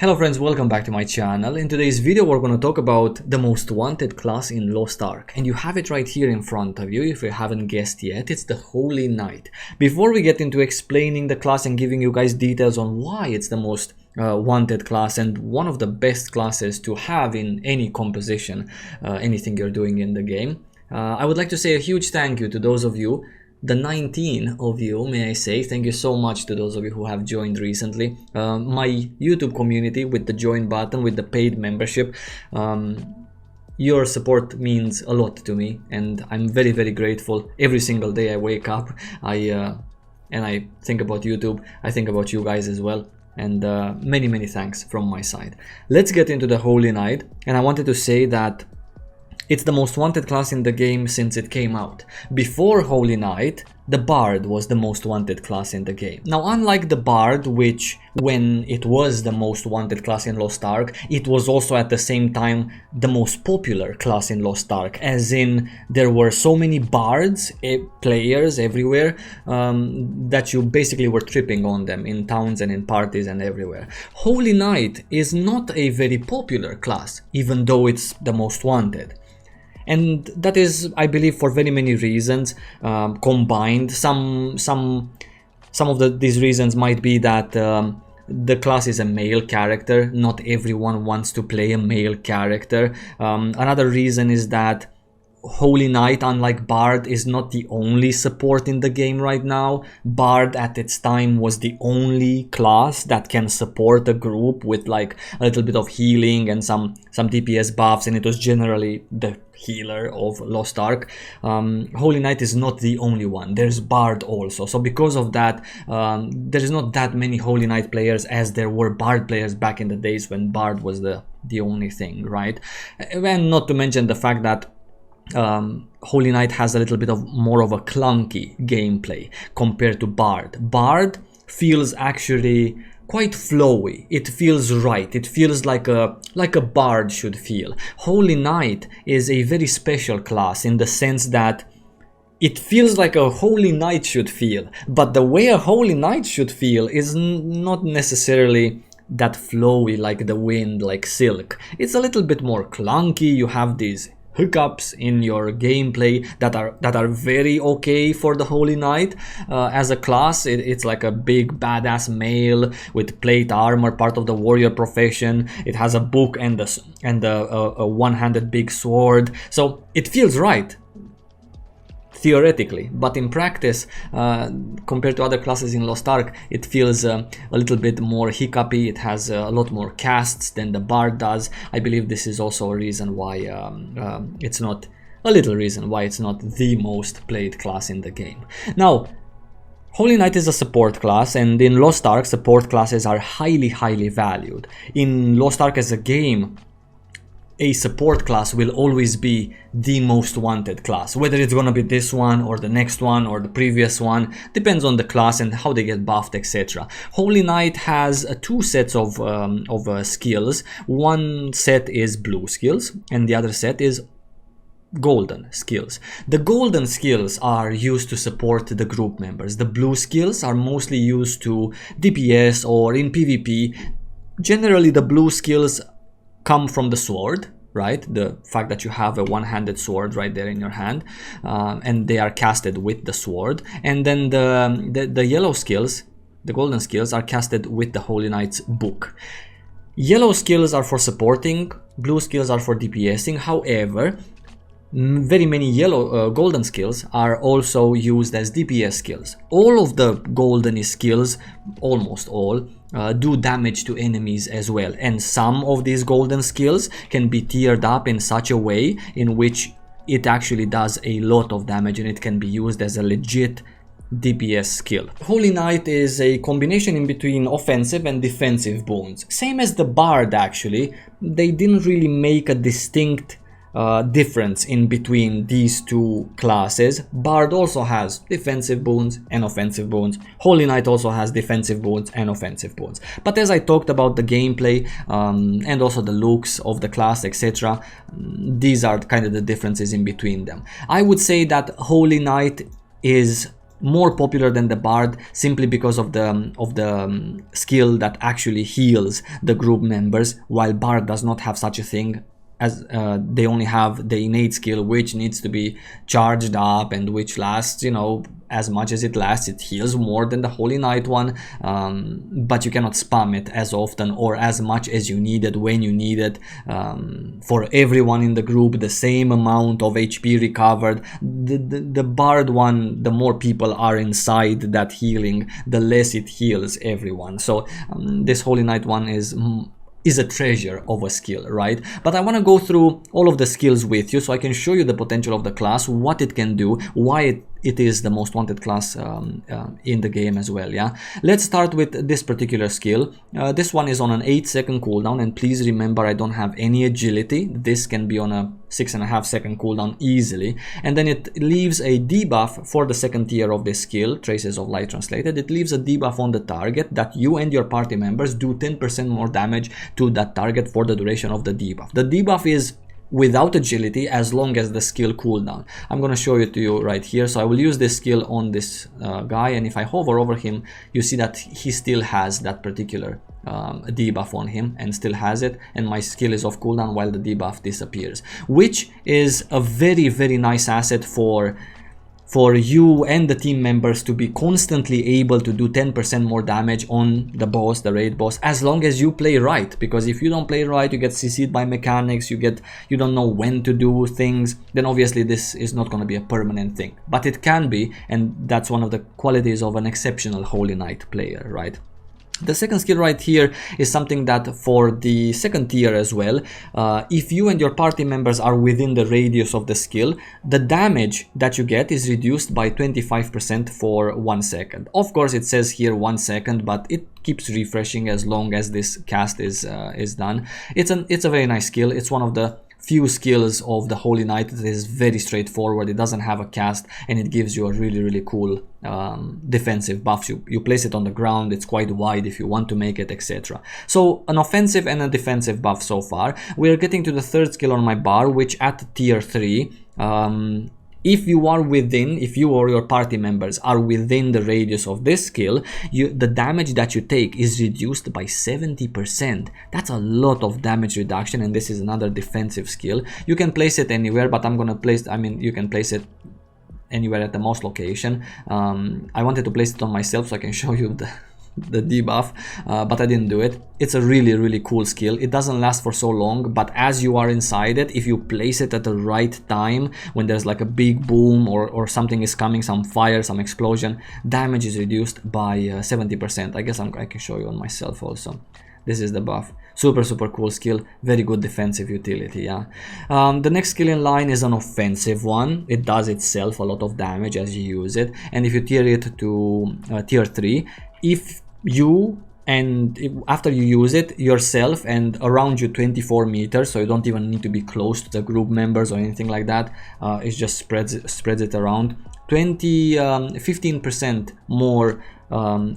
Hello friends, welcome back to my channel. In today's video we're going to talk about the most wanted class in Lost Ark, and you have it right here in front of you. If you haven't guessed yet, it's the Holy Knight. Before we get into explaining the class and giving you guys details on why it's the most wanted class and one of the best classes to have in any composition, anything you're doing in the game, I would like to say a huge thank you to those of you, the 19 of you, may I say. Thank you so much to those of you who have joined recently. My YouTube community with the join button, with the paid membership. Your support means a lot to me, and I'm very grateful. Every single day I wake up, and I think about YouTube. I think about you guys as well. And many thanks from my side. Let's get into the Holy Knight, and I wanted to say that it's the most wanted class in the game since it came out. Before Holy Knight, the Bard was the most wanted class in the game. Now, unlike the Bard, which when it was the most wanted class in Lost Ark, it was also at the same time the most popular class in Lost Ark, as in there were so many bards, players everywhere, that you basically were tripping on them in towns and in parties and everywhere. Holy Knight is not a very popular class, even though it's the most wanted. And that is, I believe, for very many reasons combined. Some of these reasons might be that the class is a male character. Not everyone wants to play a male character. Another reason is that Holy Knight, unlike Bard, is not the only support in the game right now. Bard at its time was the only class that can support a group with like a little bit of healing and some DPS buffs, and it was generally the healer of Lost Ark. Holy Knight is not the only one. There's Bard also. So because of that, there is not that many Holy Knight players as there were Bard players back in the days when Bard was the only thing, right? And not to mention the fact that Holy Knight has a little bit of more of a clunky gameplay compared to Bard. Bard feels actually quite flowy. It feels right. It feels like a Bard should feel. Holy Knight is a very special class in the sense that it feels like a Holy Knight should feel, but the way a Holy Knight should feel is not necessarily that flowy like the wind, like silk. It's a little bit more clunky. You have these hiccups in your gameplay that are very okay for the Holy Knight as a class. It's like a big badass male with plate armor, part of the warrior profession. It has a book and a one-handed big sword, so it feels right theoretically, but in practice, compared to other classes in Lost Ark, it feels a little bit more hiccupy. It has a lot more casts than the Bard does. I believe this is also a reason why it's not the most played class in the game. Now, Holy Knight is a support class, and in Lost Ark, support classes are highly valued. In Lost Ark as a game, a support class will always be the most wanted class. Whether it's gonna be this one or the next one or the previous one, depends on the class and how they get buffed, etc. Holy Knight has two sets of skills. One set is blue skills and the other set is golden skills. The golden skills are used to support the group members. The blue skills are mostly used to DPS or in PvP. Generally, the blue skills come from the sword, right? The fact that you have a one-handed sword right there in your hand, and they are casted with the sword. And then the yellow skills, the golden skills, are casted with the Holy Knight's book. Yellow skills are for supporting, blue skills are for DPSing. However, very many golden skills are also used as DPS skills. All of the golden skills, almost all, do damage to enemies as well, and some of these golden skills can be tiered up in such a way in which it actually does a lot of damage and it can be used as a legit DPS skill. Holy Knight is a combination in between offensive and defensive boons. Same as the Bard actually. They didn't really make a distinct difference in between these two classes. Bard also has defensive boons and offensive boons. Holy Knight also has defensive boons and offensive boons. But as I talked about the gameplay and also the looks of the class, etc., these are kind of the differences in between them. I would say that Holy Knight is more popular than the Bard simply because of the skill that actually heals the group members, while Bard does not have such a thing, as they only have the innate skill which needs to be charged up and which lasts, you know, as much as it lasts. It heals more than the Holy Knight one, but you cannot spam it as often or as much as you need it when you need it. For everyone in the group, the same amount of HP recovered. The Bard one, the more people are inside that healing, the less it heals everyone. So this Holy Knight one is a treasure of a skill, right? But I want to go through all of the skills with you so I can show you the potential of the class, what it can do, why it is the most wanted class in the game as well. Yeah, let's start with this particular skill. This one is on an 8-second cooldown, and please remember I don't have any agility. This can be on a 6.5-second cooldown easily, and then it leaves a debuff for the second tier of this skill, Traces of Light translated. It leaves a debuff on the target that you and your party members do 10% more damage to that target for the duration of the debuff. The debuff is without agility as long as the skill cooldown. I'm going to show it to you right here. So I will use this skill on this guy, and if I hover over him, you see that he still has that particular debuff on him and still has it, and my skill is off cooldown while the debuff disappears, which is a very, very nice asset for you and the team members to be constantly able to do 10% more damage on the boss, the raid boss, as long as you play right. Because if you don't play right, you get CC'd by mechanics, you don't know when to do things, then obviously this is not going to be a permanent thing. But it can be, and that's one of the qualities of an exceptional Holy Knight player, right? The second skill right here is something that for the second tier as well, if you and your party members are within the radius of the skill, the damage that you get is reduced by 25% for 1 second. Of course it says here 1 second, but it keeps refreshing as long as this cast is done. It's a very nice skill. It's one of the few skills of the Holy Knight that is very straightforward. It doesn't have a cast, and it gives you a really, really cool defensive buff. You place it on the ground, it's quite wide if you want to make it, etc. So an offensive and a defensive buff so far. We're getting to the third skill on my bar, which at tier 3, if you or your party members are within the radius of this skill, the damage that you take is reduced by 70%. That's a lot of damage reduction, and this is another defensive skill. You can place it anywhere, but I'm gonna place, you can place it anywhere at the mouse location. I wanted to place it on myself so I can show you the debuff, but I didn't do it. It's a really, really cool skill. It doesn't last for so long, but as you are inside it, if you place it at the right time, when there's like a big boom or something is coming, some fire, some explosion, damage is reduced by 70%. I guess I can show you on myself also. This is the buff. Super, super cool skill. Very good defensive utility, yeah. The next skill in line is an offensive one. It does itself a lot of damage as you use it, and if you tier it to tier 3, after you use it yourself and around you 24 meters, so you don't even need to be close to the group members or anything like that, it just spreads it around. 15% more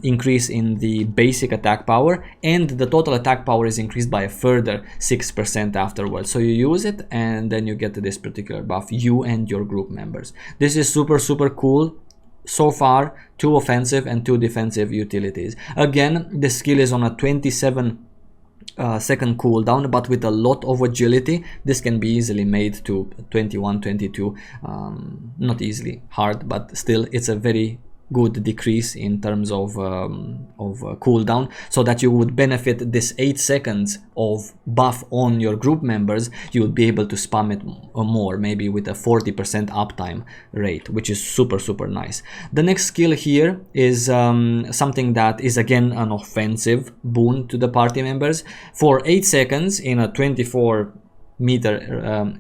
increase in the basic attack power, and the total attack power is increased by a further 6% afterwards. So you use it and then you get this particular buff, you and your group members. This is super, super cool. So far, 2 offensive and 2 defensive utilities. Again, the skill is on a 27 second cooldown, but with a lot of agility. This can be easily made to 21, 22. Not easily, hard, but still it's a very good decrease in terms of cooldown, so that you would benefit this 8 seconds of buff on your group members. You would be able to spam it more, maybe with a 40% uptime rate, which is super, super nice. The next skill here is something that is again an offensive boon to the party members. For 8 seconds in a 24 meter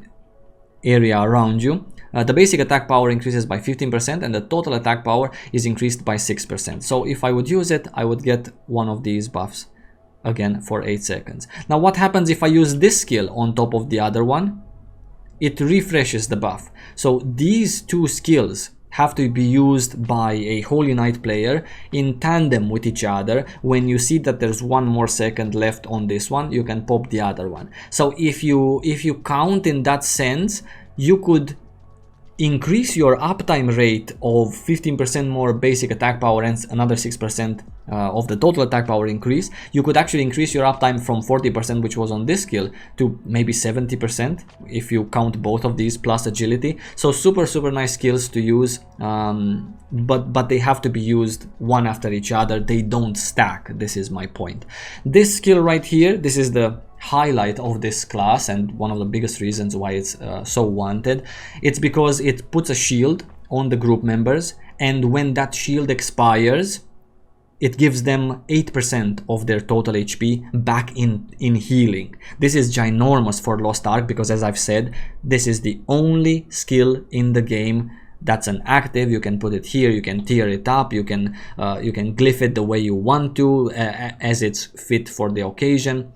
area around you, the basic attack power increases by 15% and the total attack power is increased by 6%. So if I would use it, I would get one of these buffs again for 8 seconds. Now what happens if I use this skill on top of the other one? It refreshes the buff. So these 2 skills have to be used by a Holy Knight player in tandem with each other. When you see that there's 1 more second left on this one, you can pop the other one. So if you count in that sense, you could increase your uptime rate of 15% more basic attack power and another 6% of the total attack power increase, you could actually increase your uptime from 40%, which was on this skill, to maybe 70% if you count both of these plus agility. So super nice skills to use, but they have to be used one after each other. They don't stack. This is my point. This skill right here, this is the highlight of this class and one of the biggest reasons why it's so wanted. It's because it puts a shield on the group members, and when that shield expires, it gives them 8% of their total HP back in healing. This is ginormous for Lost Ark because, as I've said, this is the only skill in the game that's an active. You can put it here, you can tier it up, you can glyph it the way you want to, as it's fit for the occasion.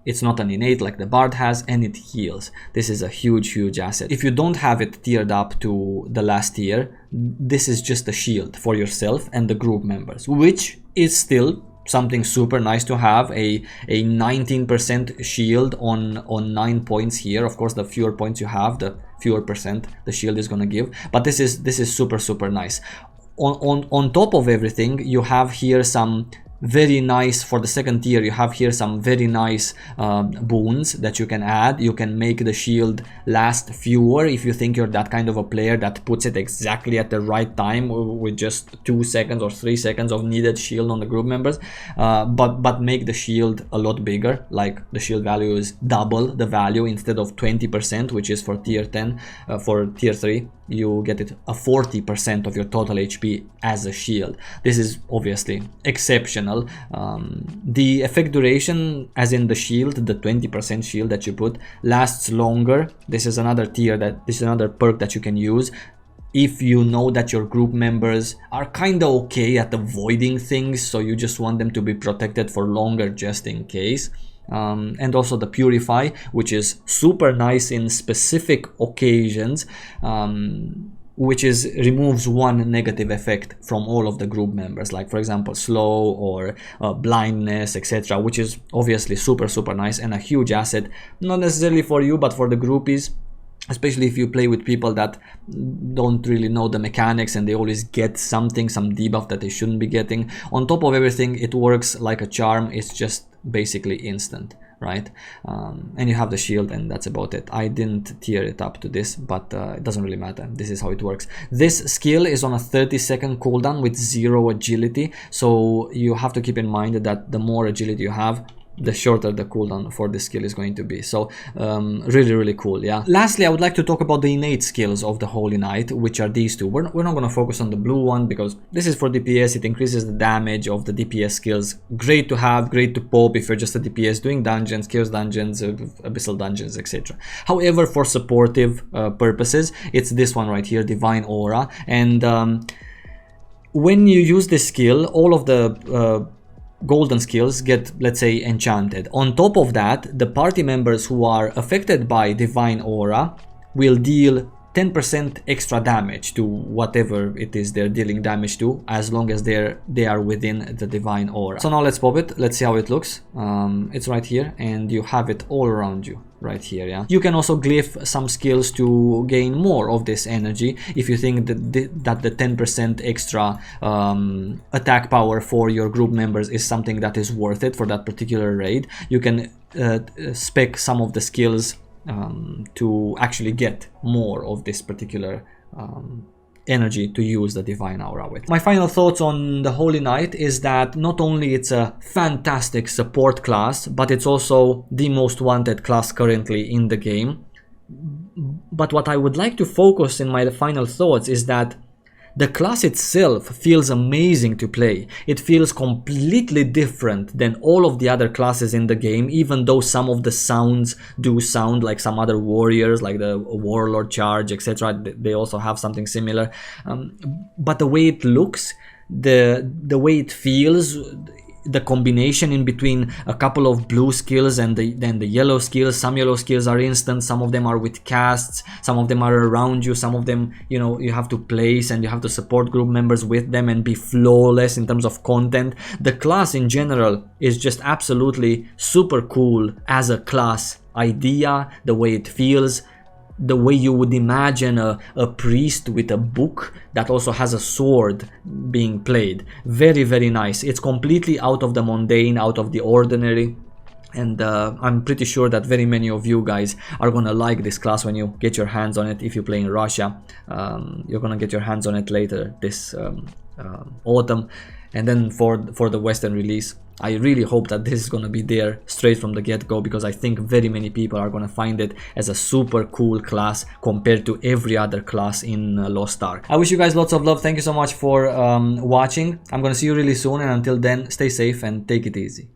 It's not an innate like the Bard has, and it heals. This is a huge asset. If you don't have it tiered up to the last tier, this is just a shield for yourself and the group members, which is still something super nice to have. A 19% shield on 9 points here. Of course, the fewer points you have, the fewer percent the shield is gonna give, but this is super nice. On top of everything, you have here some very nice, for the second tier, you have here some very nice boons that you can add. You can make the shield last fewer if you think you're that kind of a player that puts it exactly at the right time with just 2 seconds or 3 seconds of needed shield on the group members, but make the shield a lot bigger, like the shield value is double the value instead of 20%, which is for tier 10. For tier 3 you get it a 40% of your total HP as a shield. This is obviously exceptional. The effect duration, as in the shield, the 20% shield that you put, lasts longer. This is another perk that you can use if you know that your group members are kind of okay at avoiding things, so you just want them to be protected for longer just in case. And also the Purify, which is super nice in specific occasions, which removes one negative effect from all of the group members, like for example slow or blindness, etc., which is obviously super nice and a huge asset, not necessarily for you but for the groupies, especially if you play with people that don't really know the mechanics and they always get some debuff that they shouldn't be getting. On top of everything, it works like a charm. It's just basically instant, right? And you have the shield, and that's about it. I didn't tier it up to this, but it doesn't really matter. This is how it works. This skill is on a 30-second cooldown with 0 agility, so you have to keep in mind that the more agility you have, the shorter the cooldown for this skill is going to be. So really cool. Yeah. Lastly, I would like to talk about the innate skills of the Holy Knight, which are these two. We're not going to focus on the blue one because this is for DPS. It increases the damage of the DPS skills. Great to have, great to pop if you're just a DPS doing dungeons, chaos dungeons, abyssal dungeons, etc. However, for supportive purposes, it's this one right here, Divine Aura. And when you use this skill, all of the golden skills get, let's say, enchanted. On top of that, the party members who are affected by Divine Aura will deal 10% extra damage to whatever it is they're dealing damage to, as long as they are within the Divine Aura. So now let's pop it. Let's see how it looks. It's right here, and you have it all around you right here. Yeah, you can also glyph some skills to gain more of this energy if you think that the 10% extra attack power for your group members is something that is worth it for that particular raid. You can spec some of the skills to actually get more of this particular energy to use the Divine Aura with. My final thoughts on the Holy Knight is that not only it's a fantastic support class, but it's also the most wanted class currently in the game. But what I would like to focus in my final thoughts is that the class itself feels amazing to play. It feels completely different than all of the other classes in the game, even though some of the sounds do sound like some other warriors, like the Warlord Charge, etc. They also have something similar. But the way it looks, the way it feels, the combination in between a couple of blue skills and then the yellow skills. Some yellow skills are instant, some of them are with casts, some of them are around you, some of them, you know, you have to place and you have to support group members with them and be flawless in terms of content. The class in general is just absolutely super cool as a class idea, the way it feels. the way you would imagine a priest with a book that also has a sword being played. Very, very nice. It's completely out of the mundane, out of the ordinary. And I'm pretty sure that very many of you guys are gonna like this class when you get your hands on it. If you play in Russia, you're gonna get your hands on it later this autumn. And then for the Western release, I really hope that this is gonna be there straight from the get-go, because I think very many people are gonna find it as a super cool class compared to every other class in Lost Ark. I wish you guys lots of love. Thank you so much for watching. I'm gonna see you really soon, and until then, stay safe and take it easy.